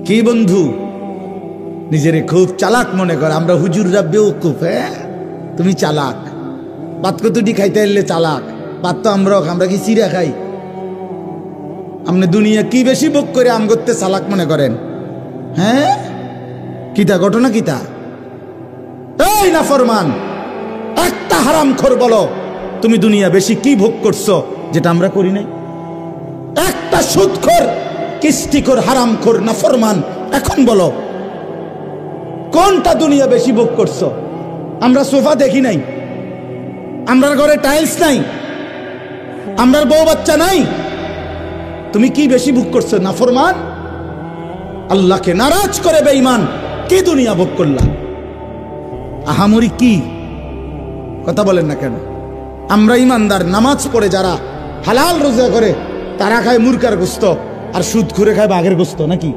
কি বন্ধু নিজেরে খুব চালাক মনে করে? আমরা হুজুররা বেওকুফ। তুমি চালাক, ভাত কতটি খাইতে এলে চালাক, ভাত তো আমরা কি চিড়া খাই? আপনি দুনিয়া কি বেশি ভোগ করে আম করতে চালাক মনে করেন? হ্যাঁ, কিতা ঘটনা কিতা? এই নাফরমান, একটা হারামখোর বলো তুমি দুনিয়া বেশি কি ভোগ করছো যেটা আমরা করি নাই? একটা সুদখোর, কিস্তিখোর, হারামখোর, নাফরমান এখন বলো কোনটা দুনিয়া বেশি ভোগ করছো? আমরা সোফা দেখি নাই, আমরার ঘরে টাইলস নাই, আমরার বউ বাচ্চা নাই, তুমি কি বেশি ভোগ করছো? নাফরমান, আল্লাহকে নারাজ করে বেঈমান কি দুনিয়া ভোগ করলা? আহামরি কি কথা বলেন না কেন? আমরা ইমানদার, নামাজ পড়ে যারা, হালাল রোজা করে, তারা খায় মুরগার গোস্ত আর সুদ ঘুরে খায় বাঘের গোস্ত নাকি?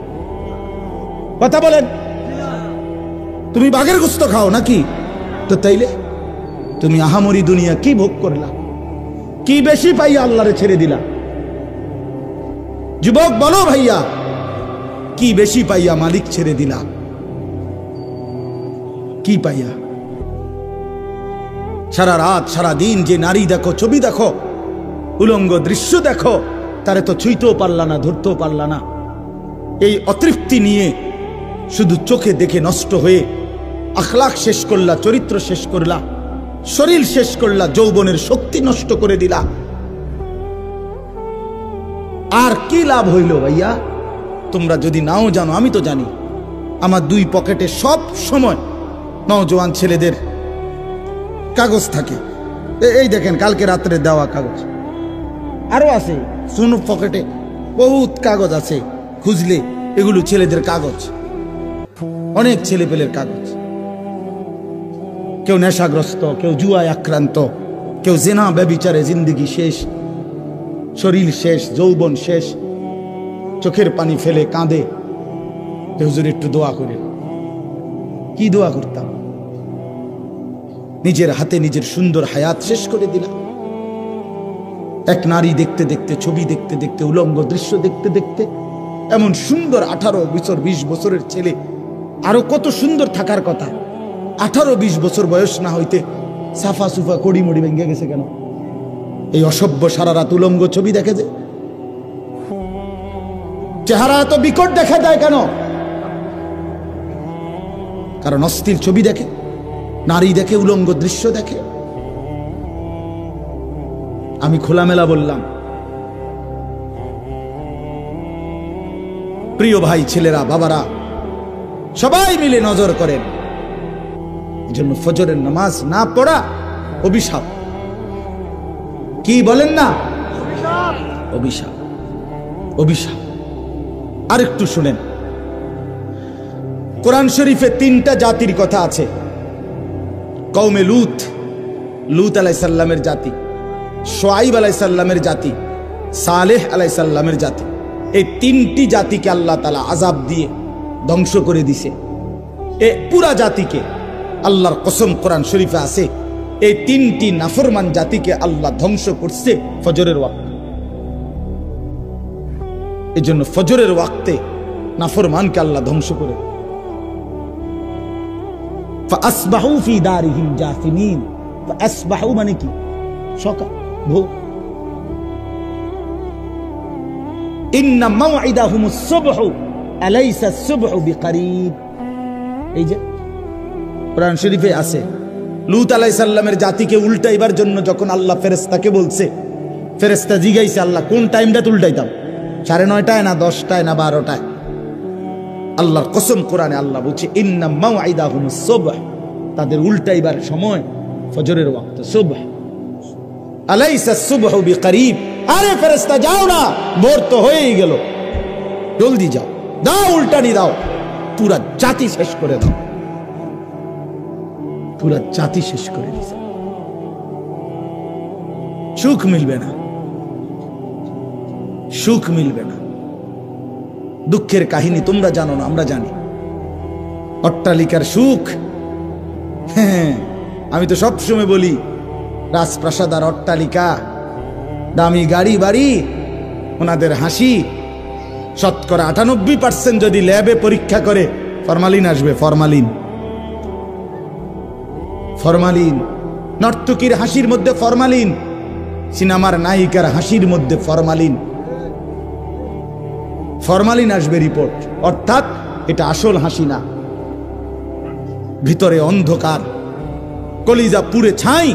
কথা বলেন, তুমি বাঘের গোস্ত খাও নাকি? তো তাইলে তুমি আহামরি দুনিয়া কি ভোগ করলা? কি বেশি পাইয়া আল্লাহরে ছেড়ে দিলা? যুবক বলো ভাইয়া, কি বেশি পাইয়া মালিক ছেড়ে দিলা? কি পাইয়া? সারা রাত সারা দিন যে নারী দেখো, ছবি দেখো, উলঙ্গ দৃশ্য দেখো, তারে তো ছুঁইতেও পারলা না, ধরতেও পারলা না। এই অতৃপ্তি নিয়ে শুধু চোখে দেখে নষ্ট হয়ে আখলাক শেষ করলা, চরিত্র শেষ করলা, শরীর শেষ করলা, যৌবনের শক্তি নষ্ট করে দিলা। আর কি লাভ হইল ভাইয়া? তোমরা যদি নাও জানো, আমি তো জানি, আমার দুই পকেটে সব সময় নওজোয়ান ছেলেদের কাগজ থাকে। এই দেখেন কালকে রাত্রে দেওয়া কাগজ, আরো আছে সোনো পকেটে বহুত কাগজ আছে, খুঁজলে এগুলো ছেলেদের কাগজ, অনেক ছেলে পেলের কাগজ। কেউ নেশাগ্রস্ত, কেউ জুয়ায় আক্রান্ত, কেউ জেনা ব্যভিচারে জিন্দেগি শেষ, শরীর শেষ, যৌবন শেষ, চোখের পানি ফেলে কাঁদে, হুজুর একটু দোয়া করে। কি দোয়া করতাম? নিজের হাতে নিজের সুন্দর হায়াত শেষ করে দিলাম। এক নারী দেখতে দেখতে, ছবি দেখতে দেখতে, উলঙ্গ দৃশ্য দেখতে দেখতে, এমন সুন্দর 18 বছর 20 বছরের ছেলে, আরো কত সুন্দর থাকার কথা, 18-20 বছর বয়স না হইতে সাফা সুফা কড়ি মড়ি ভেঙে গেছে কেন? এই অসভ্য সারা রাত উলঙ্গ ছবি দেখে যে, চেহারা এত বিকট দেখা যায় কেন? কারণ অস্থির ছবি দেখে, নারী দেখে, উলঙ্গ দৃশ্য দেখে। আমি খোলামেলা বললাম, প্রিয় ভাই, ছেলেরা, বাবারা, সবাই মিলে নজর করেন। এজন্য ফজরের নামাজ না পড়া অভিশাপ। কি বলেন না? অভিশাপ, অভিশাপ। আরেকটু শুনেন, কোরআন শরীফে 3টা জাতির কথা আছে। কওমে লূত, লূত আলাইহিস সালামের জাতি, শুআয়ব আলাইহিস সালামের জাতি, সালেহ আলাইহিস সালামের জাতি। এই 3টি জাতিকে আল্লাহ তাআলা আযাব দিয়ে ধ্বংস করে দিয়েছে। এই পুরা জাতিকে, আল্লাহর কসম কোরআন শরীফে আছে, এই 3টি নাফরমান জাতিকে আল্লাহ ধ্বংস করছে ফজরের ওয়াক্তে। এই জন্য ফজরের ওয়াক্তে নাফরমানকে আল্লাহ ধ্বংস করে। ফাসবাহু ফি দারিহিম জাসিমিন। ফাসবাহু মানে কি? সকাল, ভোর। ইন্না মাওইদাহুমুস সুবহু আলাইসা সুবহু বিকরিব। এই যে কোরআন শরীফে আছে, লূত আলাইহিস সালামের জাতিকে উল্টাইবার জন্য যখন আল্লাহ ফেরেশতাকে বলছে, ফেরেশতা জিগাইছে আল্লাহ কোন টাইমটা উল্টাইতাম, 9:30টায় না 10টায় না 12টায়? আল্লাহর কসম কোরআনে আল্লাহ বলছে ইন্না মাওইদাহুমুস সুবহ, তাদের উল্টাইবার সময় ফজরের ওয়াক্ত, সুবহ। আলাইসা সুবহু বিকরিব, আরে ফেরেশতা যাও না, ভোর তো হয়েই গেল, জলদি যাও, দাও উল্টানি দাও, পুরা জাতি শেষ করে দাও। পুরা জাতি শেষ করে দিয়েছে। সুখ মিলবে না, সুখ মিলবে না। দুঃখের কাহিনী তোমরা জানো না, আমরা জানি। অট্টালিকার সুখ, হ্যাঁ, আমি তো সবসময় বলি, রাজপ্রাসাদ আর অট্টালিকা, দামি গাড়ি বাড়ি, ওনাদের হাসি, শতকরা 98% যদি ল্যাবে পরীক্ষা করে ফরমালিন আসবে। Formalin, formalin. নর্তকীর হাসির মধ্যে ফরমালিন, সিনেমার নায়িকার হাসির মধ্যে ফরমালিন। ফরমালিন আসবে রিপোর্ট। অর্থাৎ এটা আসল হাসি না, ভিতরে অন্ধকার, কলিজা পুড়ে ছাই,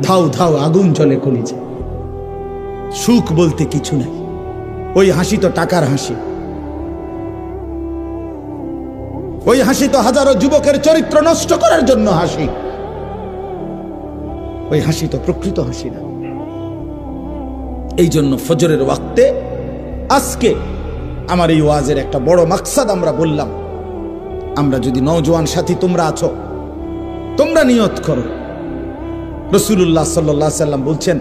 ধাউ ধাউ আগুন জ্বলে কলিজা। সুখ বলতে কিছু নাই। ওই হাসি তো টাকার হাসি, ওই হাসি তো হাজারো যুবকের চরিত্র নষ্ট করার জন্য হাসি। ওই হাসি তো প্রকৃত হাসি না। এই জন্য ফজরের ওয়াক্তে আজকে আমার এই ওয়াজের একটা বড় মাকসাদ আমরা বললাম, আমরা যদি নওজোয়ান সাথী তোমরা আছো, তোমরা নিয়ত করো। রাসূলুল্লাহ সাল্লাল্লাহু আলাইহি সাল্লাম বলছেন,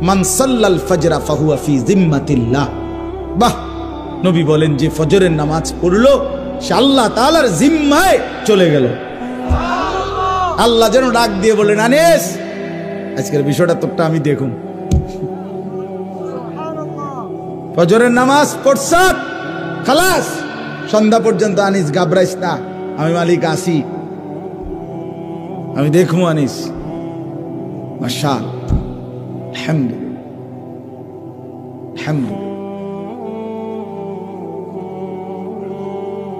মান সাল্লাল ফজরা ফাহুয়া ফি জিম্মাতিল্লাহ। বাহ, নবী বলেন যে ফজরের নামাজ পড়লো সে আল্লাহ তাআলার জিম্মায় চলে গেল। আল্লাহ যেন ডাক দিয়ে বলেন, আনিস আজকের বিষয়টা তোরটা আমি দেখুন। ফজরের নামাজ পড়ছ, খালাস, সন্ধ্যা পর্যন্ত আনিস ঘাবড়াইস না, আমি মালিক আসি, আমি দেখবো আনিস। মাশাআল্লাহ, আলহামদুলিল্লাহ, আলহামদুলিল্লাহ।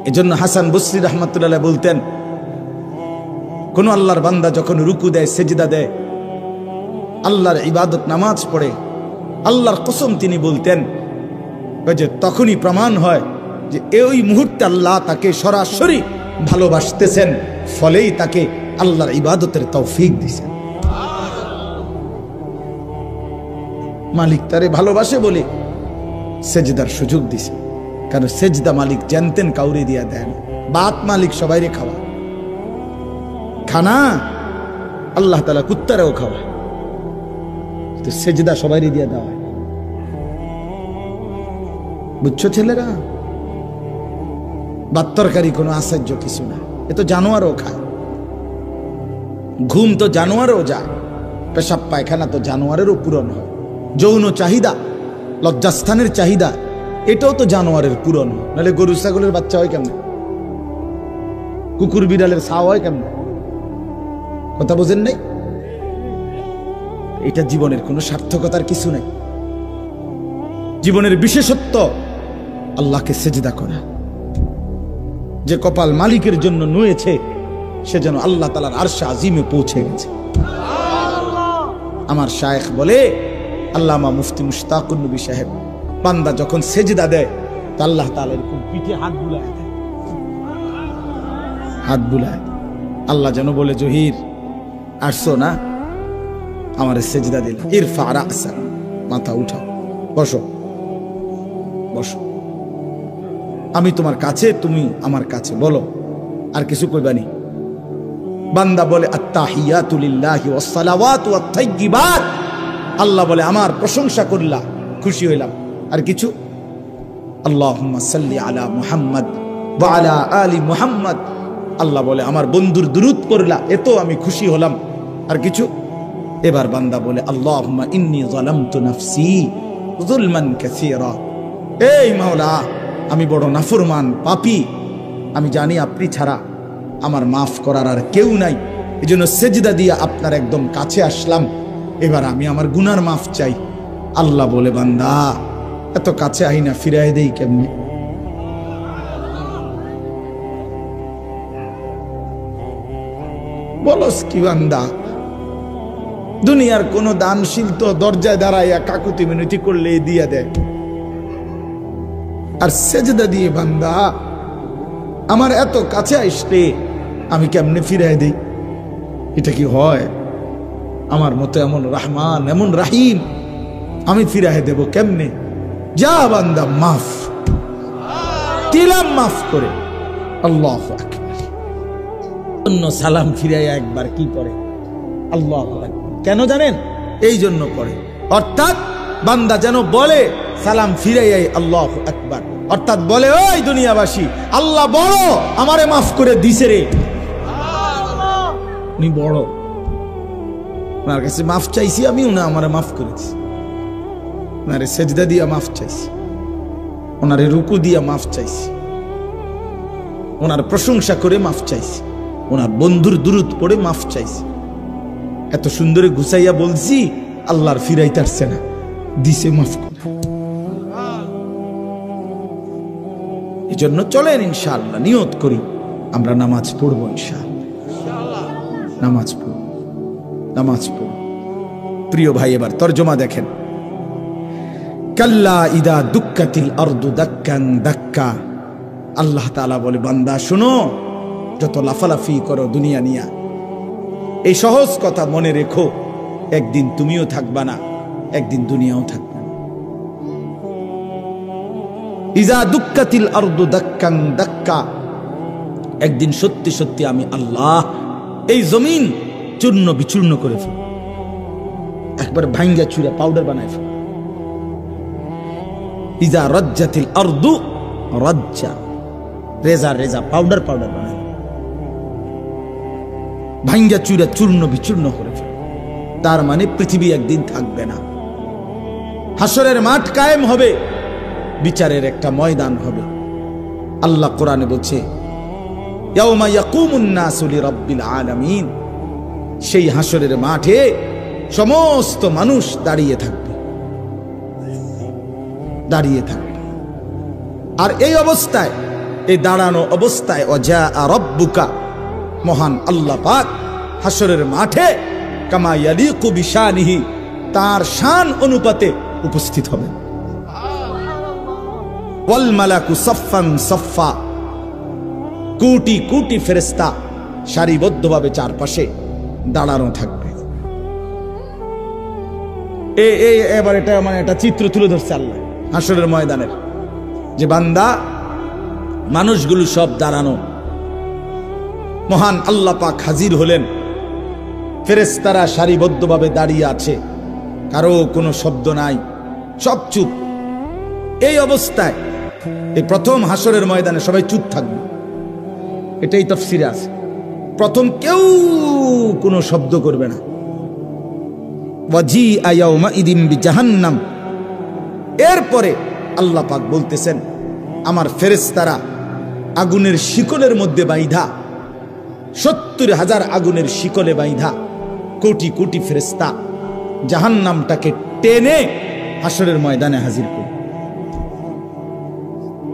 এজন্য হাসান বসরি রাহমাতুল্লাহ বলতেন, কোন আল্লাহর বান্দা যখন রুকু দেয়, সেজদা দেয়, আল্লাহর ইবাদত নামাজ পড়ে, আল্লাহর কসম তিনি বলতেন যে তখনই প্রমাণ হয় যে এই মুহূর্তে আল্লাহ তাকে সরাসরি ভালোবাসতেছেন, ফলেই তাকে আল্লাহর ইবাদতের তৌফিক দিয়েছেন। মালিক তারে ভালোবাসে বলে সেজদার সুযোগ দিছে, কারণ সেজদা মালিক জানতেন কাউরে দিয়া দেন। বাত মালিক সবাইরে খাওয়া, খানা আল্লাহ তাআলা কুত্তারেও খাওয়া, তো সেজদা সবাইরে দিয়া দেওয়া। বুঝছো ছেলেরা? বাত্তরকারী কোনো আশ্চর্য কিছু না, এ তো জানোয়ারও খায়। ঘুম তো জানোয়ারও যায়, পেশাব পায়খানা তো জানোয়ারেরও পূরণ হয়। যৌন চাহিদা, লজ্জাস্থানের চাহিদা, এটাও তো জানোয়ারের পূরণ হয়। নাহলে গরু ছাগলের বাচ্চা হয় কেমনে? কুকুর বিড়ালের ছাও হয় কেমনে? কথা বোঝেন নাই? এটা জীবনের কোনো সার্থকতার কিছু নাই। জীবনের বিশেষত্ব আল্লাহকে সেজদা করা। যে কপাল মালিকের জন্য নুয়েছে সে যেন আল্লাহ তাআলার আরশে আজিমে পৌঁছে গেছে। আমার শায়েখ বলে, আল্লামা মুফতি মুশতাকুন নবী সাহেব, বান্দা যখন সেজদা দেয় তো আল্লাহ তাআলা এরকম পিঠে হাত বুলায় দেয়, হাত বুলায়। আল্লাহ যেন বলে, জহির আসছো না, আমার সেজদা দিল, ইরফা রাসা, মাথা উঠাও, বসো বসো, আমি তোমার কাছে, তুমি আমার কাছে, বলো আর কিছু কইবানি। বান্দা বলে, আত্তাহিয়াতু লিল্লাহি ওয়াস সালাওয়াতু ওয়াত তাইয়্যিবাত, আল্লাহ বলে আমার প্রশংসা করলা, খুশি হইলাম। আর কিছু? আল্লাহুম্মা সাল্লি আলা মুহাম্মদ ওয়া আলা আলি মুহাম্মদ, আল্লাহ বলে আমার বন্ধুর দুরূদ পড়লা, এতো আমি খুশি হলাম। আর কিছু? এবার বান্দা বলে, আল্লাহুম্মা ইন্নী যালামতু নাফসি যুলমান কাসীরা, এই মাওলা আমি বড় নাফরমান পাপী, আমি জানি আপনি ছাড়া আমার মাফ করার আর কেউ নাই, এজন্য সেজদা দিয়ে আপনার একদম কাছে আসলাম, এবার আমি আমার গুনার মাফ চাই। আল্লাহ বলে, বান্দা এত কাছে আই না, ফিরাই দেই কেমনে? বলস কি বান্দা? দুনিয়ার কোন দানশীল তো দরজায় দাঁড়াইয়া কাকুতি মিনতি করলে দিয়া দেয়, আর সেজদা দিয়ে বান্দা আমার এত কাছে আসলে আমি কেমনে ফিরাই দেই? এটা কি হয়? আমার মতো এমন রহমান, এমন রাহিম আমি ফিরাই দেব কেমনে? যা বান্দা, মাফ দিলাম, মাফ করে। আল্লাহু আকবার। অন্য সালাম ফিরাইয়া একবার কি পড়ে? আল্লাহু আকবার। কেন জানেন? এই জন্য পড়ে, অর্থাৎ বান্দা যেন বলে সালাম ফিরাইয়াই আল্লাহু আকবার, অর্থাৎ বলে, ওই দুনিয়াবাসী, আল্লাহ বড়, আমারে মাফ করে দিছে রে, উনি বড়, ওনার কাছে মাফ চাইছি আমি, উনি আমারে মাফ করেছি, ওনারে সেজদা দিয়া মাফ চাইছি। ওনারে রুকু দিয়া মাফ চাইছি, ওনার প্রশংসা করে মাফ চাইছি, ওনার বন্ধুর দুরূদ পড়ে মাফ চাইছি। এত সুন্দরে গুছাইয়া বলছি, আল্লাহর ফিরাইতে আসছে না, দিছে মাফ করে। এই জন্য চলেন ইনশাআল্লাহ নিয়ত করি আমরা নামাজ পড়বো, ইনশাআল্লাহ নামাজ পড়ব, নামাজ পড়ব। প্রিয় ভাই, এবার তরজমা দেখেন। কাল্লা ইদা দুক্কাতিল আরদু দাক্কান দাক্কা। আল্লাহ তাআলা বলে, বান্দা শোনো, যত লাফালাফি করো দুনিয়া নিয়া, এই সহজ কথা মনে রেখো, একদিন তুমিও থাকবা না, একদিন দুনিয়াও থাকবে না। ইজা দুক্কাতিল আরদু দাক্কান দাক্কা, একদিন সত্যি সত্যি আমি আল্লাহ এই জমিন চূর্ণ বিচূর্ণ করে ফেলব, একবার ভাঙ্গা চুরা পাউডার বানায় ফেলব। ইজা রাজ্জাতিল আরদু রাজ্জা, রেজা রেজা পাউডার পাউডার বানায়, ভাঙ্গা চুরা চূর্ণ বিচূর্ণ করে ফেলব। তার মানে পৃথিবী একদিন থাকবে না, হাসরের মাঠ কায়েম হবে, বিচারের একটা ময়দান হবে। আল্লাহ কোরআনে বলছে, ইয়াউমা ইয়াকুমুন নাসু লিরাব্বিল আলামিন, সেই হাসরের মাঠে সমস্ত মানুষ দাঁড়িয়ে থাকবে, দাঁড়িয়ে থাকবে। আর এই অবস্থায়, এই দাঁড়ানো অবস্থায়, ওয়াজা রাব্বুকা, মহান আল্লাহ পাক হাসরের মাঠে কামা ইয়ালিকু বিশানিহি, তার শান অনুপাতে উপস্থিত হবেন। ওয়াল মালাকু সাফফান সাফফা, কোটি কোটি ফেরেশতা সারিবদ্ধভাবে চারপাশে দাঁড়ানো থাকবে। এবার এটা মানে একটা চিত্র তুলে ধরছে আল্লাহ হাসরের ময়দানের, যে বান্দা মানুষগুলো সব দাঁড়ানো, মহান আল্লাহ পাক হাজির হলেন, ফেরেশতারা সারিবদ্ধভাবে দাঁড়িয়ে আছে, কারো কোনো শব্দ নাই, সব চুপ। এই অবস্থায় এই প্রথম হাসরের ময়দানে সবাই চুপ থাকবে, এটাই তাফসীরে আছে। প্রথম কেউ কোনো শব্দ করবে না। ওয়াজিআ ইয়াউমাইদিন বিজাহান্নাম, এরপরে আল্লাহ পাক বলতেছেন, আমার ফেরেশতারা আগুনের শিকলের মধ্যে বাইধা, 70,000 আগুনের শিকলে বাইধা কোটি কোটি ফেরেশতা জাহান্নামটাকে টেনে হাসরের ময়দানে হাজির করবে।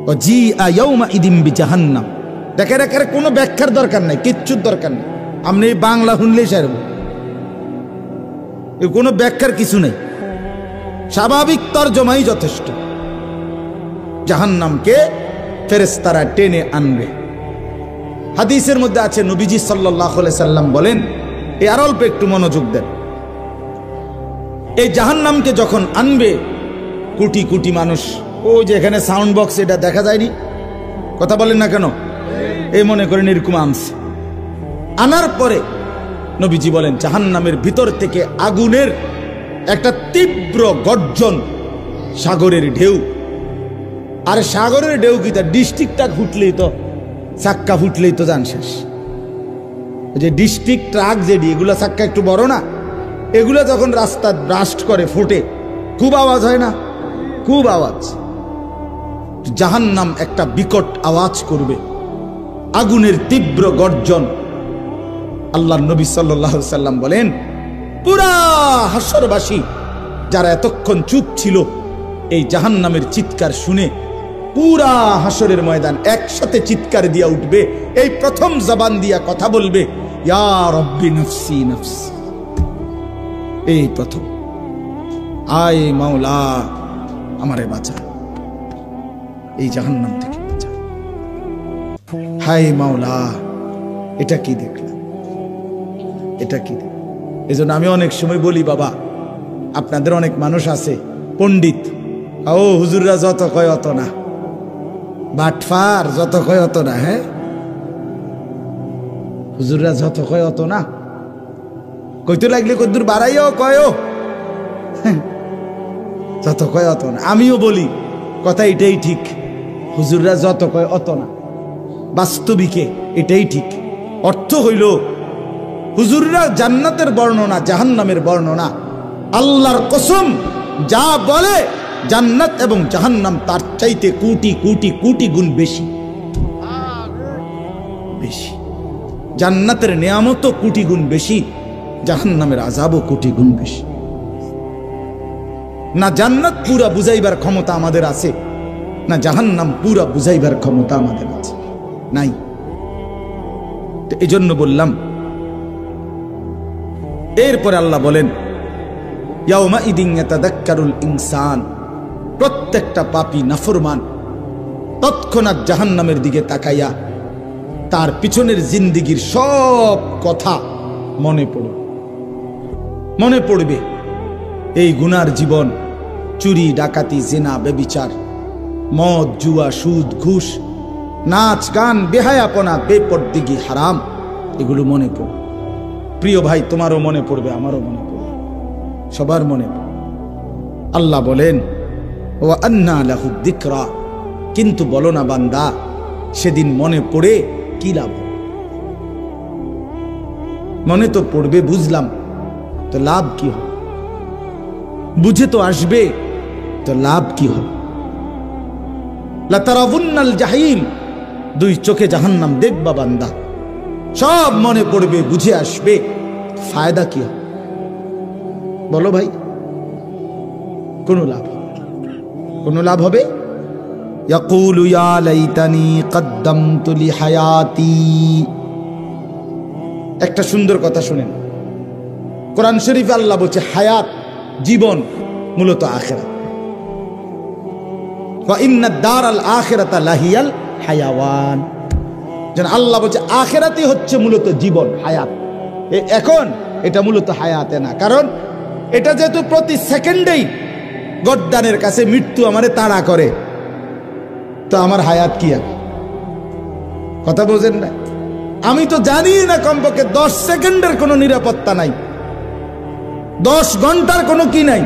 ওয়াজিআ ইয়াউমাইদিন বিজাহান্নাম, দেখে রেখে কোনো ব্যাখ্যার দরকার নাই, কিচ্ছুর দরকার নেই, আপনি বাংলা শুনলেই সারব, কোনো ব্যাখ্যার কিছু নেই, স্বাভাবিক তরজমাই যথেষ্ট। জাহান্নামকে ফেরেশতারা টেনে আনবে। হাদিসের মধ্যে আছে, নবীজি সাল্লাল্লাহু আলাইহি সাল্লাম বলেন, এই আর অল্প একটু মনোযোগ দেন, এই জাহান্নামকে যখন আনবে কোটি কোটি মানুষ, ওই যে এখানে সাউন্ড বক্স, এটা দেখা যায়নি, কথা বলেন না কেন, এই মনে করেন এরকম আনছে। আনার পরে নবীজি বলেন, জাহান্নামের ভিতর থেকে আগুনের একটা তীব্র গর্জন, সাগরের ঢেউ। আর সাগরের ঢেউ কি, তার ডিস্ট্রিক্টটা ফুটলেই তো, চাক্কা ফুটলেই তো যান শেষ। যে ডিস্ট্রিক্ট ট্রাক যেটি, এগুলো চাক্কা একটু বড় না, এগুলো যখন রাস্তা ব্রাস্ট করে ফোটে, খুব আওয়াজ হয় না, খুব আওয়াজ। জাহান্নাম একটা বিকট আওয়াজ করবে, আগুনের তীব্র গর্জন। আল্লাহর নবী সাল্লাল্লাহু আলাইহি সাল্লাম বলেন, পুরা হাসরবাসী যারা এতক্ষণ চুপ ছিল, এই জাহান্নামের চিৎকার শুনে পুরা হাসরের ময়দান একসাথে চিৎকার দিয়া উঠবে। এই প্রথম জবান দিয়া কথা বলবে, ইয়া রব্বি নফসি নফসি, এই প্রথম, আয় মাওলা আমারে বাঁচা, এই জাহান্নাম থেকে বাঁচা। হায় মাওলা, এটা কি দেখলাম, এটা কি দেখলাম। এই জন্য আমি অনেক সময় বলি, বাবা আপনাদের অনেক মানুষ আছে পণ্ডিত, ও হুজুররা যত কয় অত না, বাটফার যত কয় অত না, হ্যাঁ হুজুররা যত কয় অত না, কইতে লাগলে কদ্দুর বাড়াইও কয়ও, যত কয় অত না। আমিও বলি কথা এটাই ঠিক, হুজুররা যত কয় অত না, বাস্তবিকে এটাই ঠিক। অর্থ হইল, হুজুররা জান্নাতের বর্ণনা, জাহান্নামের বর্ণনা, আল্লাহর কসম যা বলে জান্নাত এবং জাহান্নাম তার চাইতে কোটি কোটি কোটি গুণ বেশি বেশি। জান্নাতের নিয়ামতও কোটি গুণ বেশি, জাহান্নামের আযাবও কোটি গুণ বেশি। না জান্নাত পুরা বুঝাইবার ক্ষমতা আমাদের আছে, না জাহান্নাম পুরা বুঝাইবার ক্ষমতা আমাদের আছে, নাই। তো এই জন্য বললাম। এরপরে আল্লাহ বলেন ইয়াউমা ইদিন ইয়াতাযাক্কারুল ইনসান, প্রত্যেকটা পাপী নাফরমান তৎক্ষণাৎ জাহান্নামের দিকে তাকাইয়া তার পিছনের জিন্দেগীর সব কথা মনে পড়বে। এই গুনার জীবন, চুরি ডাকাতি জিনা ব্যভিচার মদ জুয়া সুদ ঘুষ নাচ গান বেহায়াপনা বেপরদিগি হারাম, এগুলো মনে পড়বে। প্রিয় ভাই, তোমারও মনে পড়বে, আমারও মনে পড়বে, সবার মনে পড়বে। আল্লাহ বলেন ওয়া আন্না লাহু যিকরা, কিন্তু বলো না বান্দা সেদিন মনে পড়ে কি লাভ? মনে তো পড়বে, বুঝলাম, তো লাভ কি হবে? বুঝে তো আসবে, তো লাভ কি হবে? লাতারাউন্নাল জাহিম, দুই চোখে জাহান্নাম দেখবা বান্দা, সব মনে পড়বে, বুঝে আসবে, ফায়দা কি হবে? বলো ভাই, কোনো লাভ হবে? কোনো লাভ হবে? ইয়াকুলু ইয়া লাইতানি কদ্দামতু লিহায়াতি। একটা সুন্দর কথা শুনেন, কোরআন শরীফে আল্লাহ বলছে হায়াত, জীবন মূলত আখিরাত। ওয়া ইন্নাদ দারাল আখিরাতা লাহিয়াল হায়াওয়ান। যেন আল্লাহ বলছে আখিরাতই হচ্ছে মূলত জীবন, হায়াত। এখন এটা মূলত হায়াতে না, কারণ এটা যেহেতু প্রতি সেকেন্ডেই গর্দানের কাছে মৃত্যু আমারে তাড়া করে, তো আমার হায়াত কি আর? কথা বোঝেন না? আমি তো জানি না কমপক্ষে 10 সেকেন্ডের কোনো নিরাপত্তা নাই, 10 ঘন্টার কোনো কি নাই,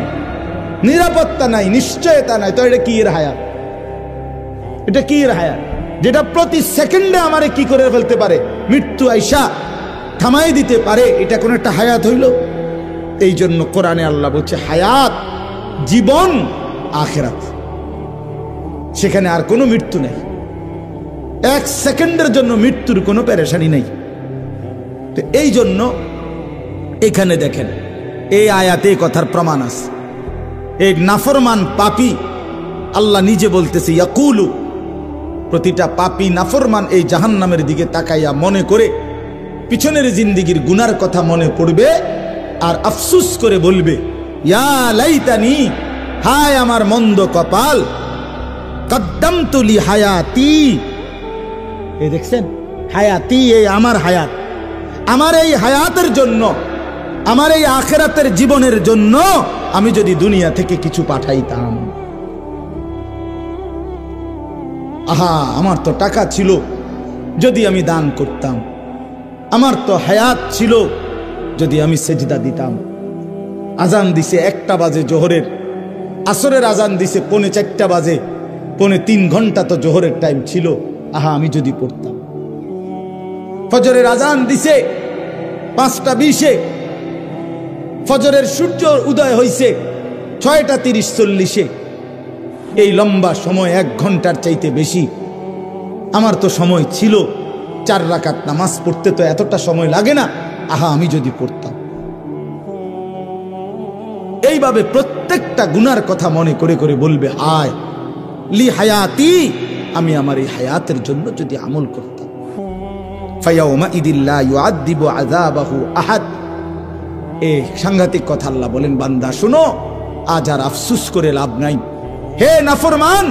নিরাপত্তা নাই, নিশ্চয়তা নাই, তো এটা কি এর হায়াত? এটা কি এর হায়াত যেটা প্রতি সেকেন্ডে আমারে কি করে ফেলতে পারে? মৃত্যু আইসা থামাই দিতে পারে। এটা কোন একটা হায়াত হইল? এই জন্য কোরআনে আল্লাহ বলছে হায়াত, জীবন আখিরাত, সেখানে আর কোনো মৃত্যু নেই। 1 সেকেন্ডের জন্য মৃত্যুর কোনো পেরেশানি নেই। তো এই জন্য এখানে দেখেন এই আয়াতে কথার প্রমাণ আছে। এই নাফরমান পাপী আল্লাহ নিজে বলতেছে ইয়াকুলু, প্রতিটা পাপী নাফরমান এই জাহান্নামের দিকে তাকাইয়া মনে করে পিছনের জিন্দেগীর গুনার কথা মনে পড়বে আর আফসুস করে বলবে ইয়া লাইতানি, হায় আমার মন্দ কপাল, কদ্দামতু লিহায়াতি। এই দেখছেন হায়াতি, এই আমার হায়াত, আমার এই হায়াতের জন্য, আমার এই আখিরাতের জীবনের জন্য আমি যদি দুনিয়া থেকে কিছু পাঠাইতাম। আহা, আমার তো টাকা ছিল, যদি আমি দান করতাম। আমার তো হায়াত ছিল, যদি আমি সেজদা দিতাম। আজান দিছে 1টা বাজে জোহরের, আসরের আজান দিছে 3:45 বাজে, 3.25 ঘন্টা তো জোহরের টাইম ছিল। আহা, আমি যদি পড়তাম। ফজরের আজান দিছে 5:20, ফজরের সূর্য উদয় হইছে 6:30-40। এই লম্বা সময় 1 ঘন্টার চাইতে বেশি আমার তো সময় ছিল। 4 রাকাত নামাজ পড়তে তো এতটা সময় লাগে না। আহা, আমি যদি পড়তাম। এইভাবে প্রত্যেকটা গুনার কথা মনে করে করে বলবে হায় লি হায়াতি, আমি আমার এই হায়াতের জন্য যদি আমল করতাম। ফায়াউমা ইদিল্লা ইউআযিবু আযাবাহু আহাদ। এই সাংঘাতিক কথা আল্লাহ বলেন, বান্দা শুনো, আজ আর আফসুস করে লাভ নাই। হে নাফরমান,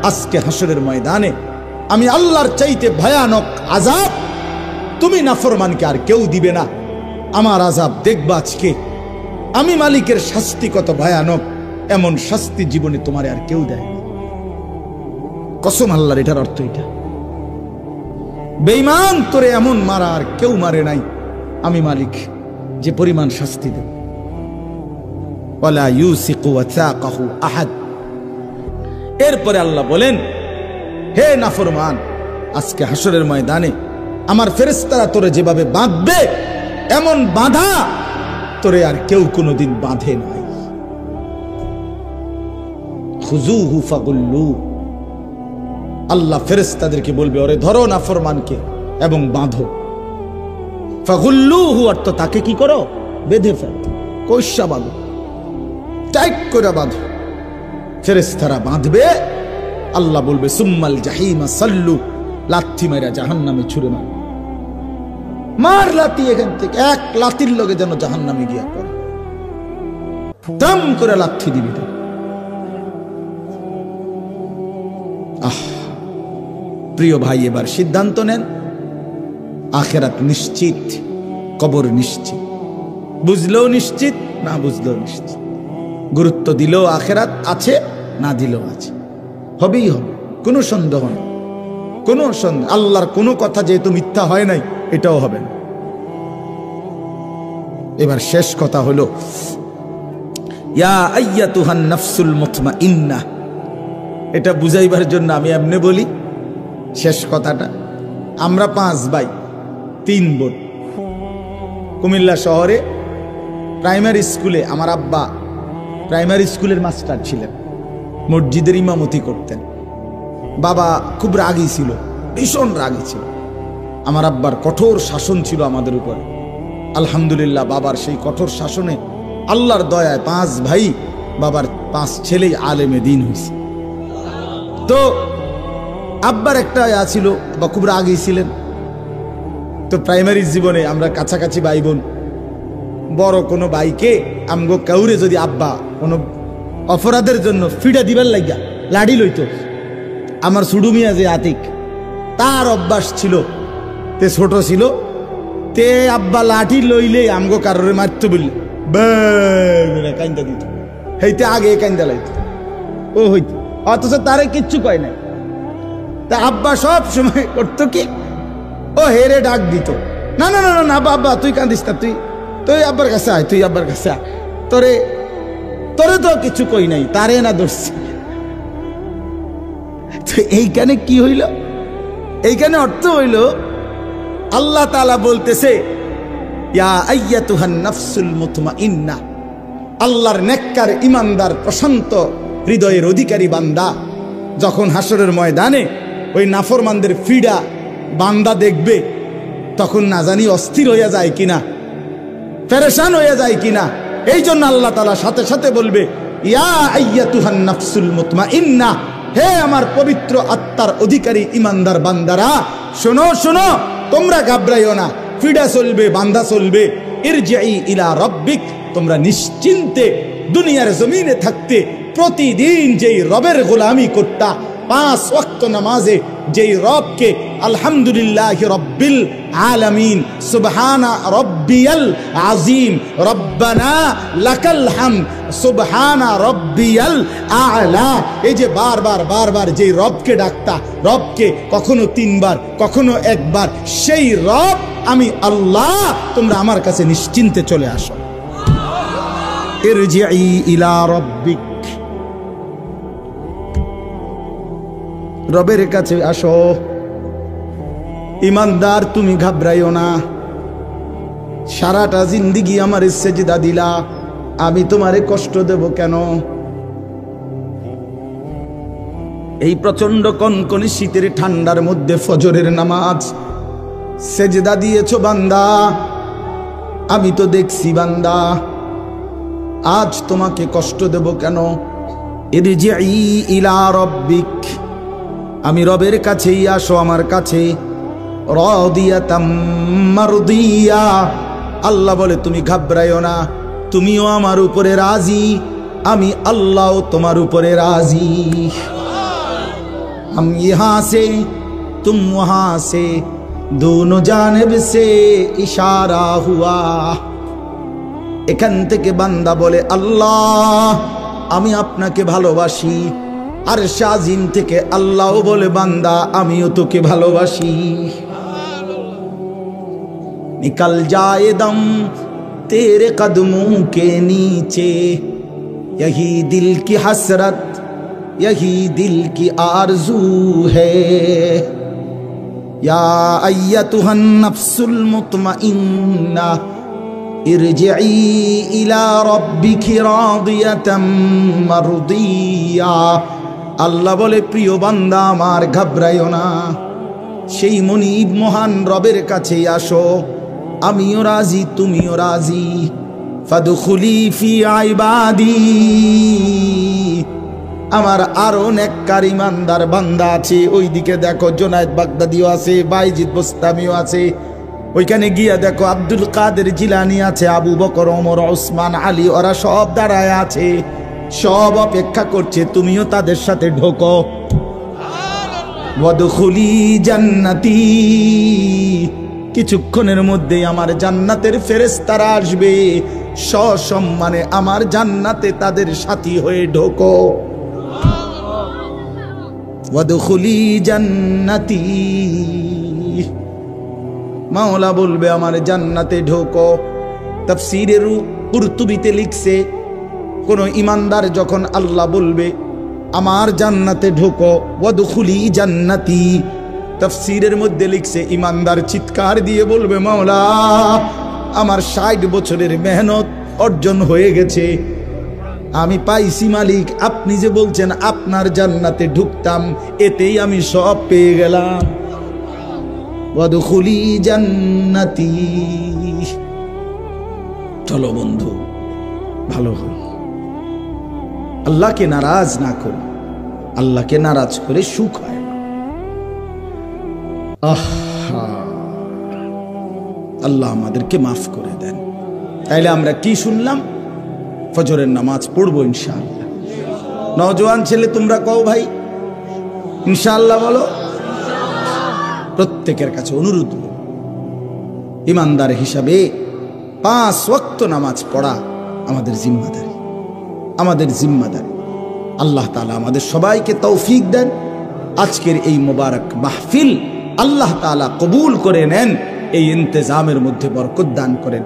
আজকে হাসরের ময়দানে আমি আল্লাহর চাইতে ভয়ানক আযাব তুমি নাফরমানকে আর কেউ দিবে না। আমার আযাব দেখবা আজকে, আমি মালিকের শাস্তি কত ভয়ানক, এমন শাস্তি জীবনে তোমার আর কেউ দেয় না। কসম আল্লাহর, এটার অর্থ এটা। বেঈমান তোরে এমন মারা আর কেউ মারে নাই, আমি মালিক যে পরিমাণ শাস্তি দেব। ওয়ালা ইউসিকু ওয়াসাকাহু আহাদ। এরপরে আল্লাহ বলেন, হে নাফরমান, আজকে হাসরের ময়দানে আমার ফেরেশতারা তোরে যেভাবে বাঁধবে, এমন বাঁধা তোরে আর কেউ কোনোদিন বাঁধে নাই। খুযুহু ফাগুল্লু, আল্লাহ ফেরেশতাদেরকে বলবে ওরে ধরো নাফরমানকে এবং বাঁধো। ফাগুল্লুহু অর্থ তাকে কি করো, বেঁধে ফেলো, কইসা বাঁধো, টাইট করে বাঁধো। ফেরেশতারা বাঁধবে, আল্লাহ বলবে সুম্মাল জাহিমা সাল্লু, লাথি মাইরা জাহান্নামে ছুঁড়ে মার, মার লাথি এখান থেকে, এক লাথির লগে যেন জাহান্নামে গিয়া পড়ে, দাম করে লাথি দিবি। প্রিয় ভাই, এবার সিদ্ধান্ত নেন, আখিরাত নিশ্চিত, কবর নিশ্চিত, বুঝলেও নিশ্চিত, না বুঝলেও নিশ্চিত, গুরুত্ব দিলেও আখিরাত আছে, না দিলেও আছে, হবেই হবে, কোনো সন্দেহ নেই, কোনো সন্দেহ। আল্লাহর কোনো কথা যেহেতু মিথ্যা হয় নাই, এটাও হবে না। এবার শেষ কথা হলো, ইয়া আইয়াতুহান নাফসুল মুতমাইন্নাহ, এটা বুঝাইবার জন্য আমি এমনি বলি শেষ কথাটা। আমরা 5 ভাই 3 বোন, কুমিল্লা শহরে প্রাইমারি স্কুলে, আমার আব্বা প্রাইমারি স্কুলের মাস্টার ছিলেন, মসজিদের ইমামতি করতেন। বাবা খুব রাগী ছিল, ভীষণ রাগী ছিল। আমার আব্বার কঠোর শাসন ছিল আমাদের উপরে। আলহামদুলিল্লাহ, বাবার সেই কঠোর শাসনে আল্লাহর দয়ায় 5 ভাই, বাবার 5 ছেলেই আলেমে দ্বীন হয়েছে। তো আব্বার একটা ছিল, বা খুব রাগী ছিলেন। তো প্রাইমারি জীবনে আমরা কাছাকাছি ভাই বোন, বড় কোনো ভাইকে আমগো কাউরে যদি আব্বা কোনো অপরাধের জন্য ফিডা দিবার লাগিয়া লাড়ি লইতো, আমার সুডু মিয়া যে আতিক, তার অভ্যাস ছিল, তে ছোট ছিল, তে আব্বা লাঠি লইলে আমগো কারোরে মারতে বললে কাইন্দা দিত, হেইতে আগে কাইন্দা লাইত, ও হইত, অথচ তারে কিচ্ছু কয় নাই। তা আব্বা সব সময় করতো কি, ও হেরে ডাক দিত, না না না না বাবা তুই কান্দিস না, তুই আব্বার কাছে আয়, তুই আব্বার কাছে আয়, তোরে তো কিছু কই নাই, তারে না ধরছি। তো এইখানে কি হইল, এইখানে অর্থ হইল আল্লাহ তাআলা বলতেছে ইয়া আইয়াতুহান নাফসুল মুতমাইন্নাহ, আল্লাহর নেককার ইমানদার প্রশান্ত হৃদয়ের অধিকারী বান্দা যখন হাসরের ময়দানে ওই নাফরমানদের ফিডা বান্দা দেখবে, তখন না জানি অস্থির হইয়া যায় কিনা, পেরেশান হইয়া যায় কিনা। এই জন্য আল্লাহ তাআলা সাথে সাথে বলবে ইয়া আইয়াতুহান নাফসুল মুতমাইন্নাহ, হে আমার পবিত্র আত্মার অধিকারী ইমানদার বান্দারা, শোনো শোনো, তোমরা ঘাবড়াইও না, ফিডা চলবে, বান্দা চলবে, ইরজিই ইলা রাব্বিক, তোমরা নিশ্চিন্তে দুনিয়ার জমিনে থাকতে প্রতিদিন যেই রবের গোলামি করতা, 5 ওয়াক্ত নামাজে যেই রবকে আলহামদুলিল্লাহি রাব্বিল আলামিন, সুবহানা রাব্বিয়াল আযীম, রব্বানা লাকাল হামদ, সুবহানা রাব্বিয়াল আ'লা, এই যে বারবার যেই রবকে ডাকতা, রবকে কখনো 3 বার, কখনো 1 বার, সেই রব আমি আল্লাহ, তোমরা আমার কাছে নিশ্চিন্তে চলে আসো। ইরজিই ইলা রাব্বিক, রবের কাছে আসো। ইমানদার তুমি ঘাবড়াইও না, সারাটা জিন্দেগি আমার সেজদা দিলা, আমি তোমারে কষ্ট দেব কেন? এই প্রচন্ড কনকনে শীতের ঠান্ডার মধ্যে ফজরের নামাজ সেজদা দিয়েছো বান্দা, আমি তো দেখছি বান্দা, আজ তোমাকে কষ্ট দেব কেন? ইরজিই ইলা রাব্বিক, আমি রবের কাছেই আসো, আমার কাছে। রাদিয়াতাম মারদিয়া, আল্লাহ বলে তুমি ঘাবড়াইও না, তুমিও আমার উপরে রাজি, আমি আল্লাহও তোমার উপরে রাজি। हम यहाँ से तुम वहाँ से दोनों जानिब से इशारा हुआ। এখান থেকে বান্দা বলে আল্লাহ আমি আপনাকে ভালোবাসি, আর শাজিম থেকে আল্লাহও বলে বান্দা আমিও তোকে ভালোবাসি। निकल जाए दम तेरे कदमों के नीचे, यही दिल की हसरत यही दिल की आरज़ू है। या अय्यतुहन नफ्सुल मुतमइन्ना, ইরজিই ইলা রাব্বিকি রাদিয়াতাম মারদিয়া। আল্লাহ বলে, প্রিয় বান্দা আমার, ঘাবড়াইও না, সেই মনিব মহান রবের কাছে আসো, আমিও রাজি তুমিও রাজি। ফাদখুলি ফি ইবাদি, আমার আরো নেককার ইমানদার বান্দা আছে। ওইদিকে দেখো জুনায়েদ বাগদাদিও আছে, বাইজিদ বোস্তামিও আছে। ওইখানে গিয়া দেখো আব্দুল কাদের জিলানী আছে, আবু বকর, ওমর, ওসমান, আলী, ওরা সব দাঁড়ায় আছে, সব অপেক্ষা করছে, তুমিও তাদের সাথে ঢোকো। ওয়াদখুলি জান্নাতি, কিছুক্ষণের মধ্যে আমার জান্নাতের ফেরেশতারা আসবে, সসম্মানে আমার জান্নাতে তাদের সাথী হয়ে ঢোকো। ওয়াদখুলি জান্নাতি, মাওলা বলবে আমার জান্নাতে ঢোকো। তাফসীরে কুরতুবীতে লিখছে, কোন ইমানদার যখন আল্লাহ বলবে আমার জান্নাতে ঢোকো, ওয়াদখুলি জান্নাতি, তাফসীরের মধ্যে লিখছে ইমানদার চিৎকার দিয়ে বলবে, মাওলা আমার 60 বছরের মেহনত অর্জন হয়ে গেছে, আমি পাইছি মালিক, আপনি যে বলছেন আপনার জান্নাতে ঢুকতাম, এতেই আমি সব পেয়ে গেলাম। ওয়াদখুলি জান্নাতি। চলো বন্ধু, ভালো হো, আল্লাহকে নারাজ না করো, আল্লাহকে নারাজ করে সুখ হয় না। আল্লাহ আমাদেরকে মাফ করে দেন। তাইলে আমরা কি শুনলাম? ফজরের নামাজ পড়বো ইনশাআল্লাহ। নওজোয়ান ছেলে তোমরা কও ভাই ইনশাআল্লাহ বলো। প্রত্যেকের কাছে অনুরোধ, ইমানদার হিসাবে 5 ওয়াক্ত নামাজ পড়া আমাদের জিম্মাদারি, আমাদের জিম্মাদারি। আল্লাহ তাআলা আমাদের সবাইকে তৌফিক দেন। আজকের এই মোবারক মাহফিল আল্লাহ তাআলা কবুল করে নেন, এই ইন্তেজামের মধ্যে বরকত দান করেন।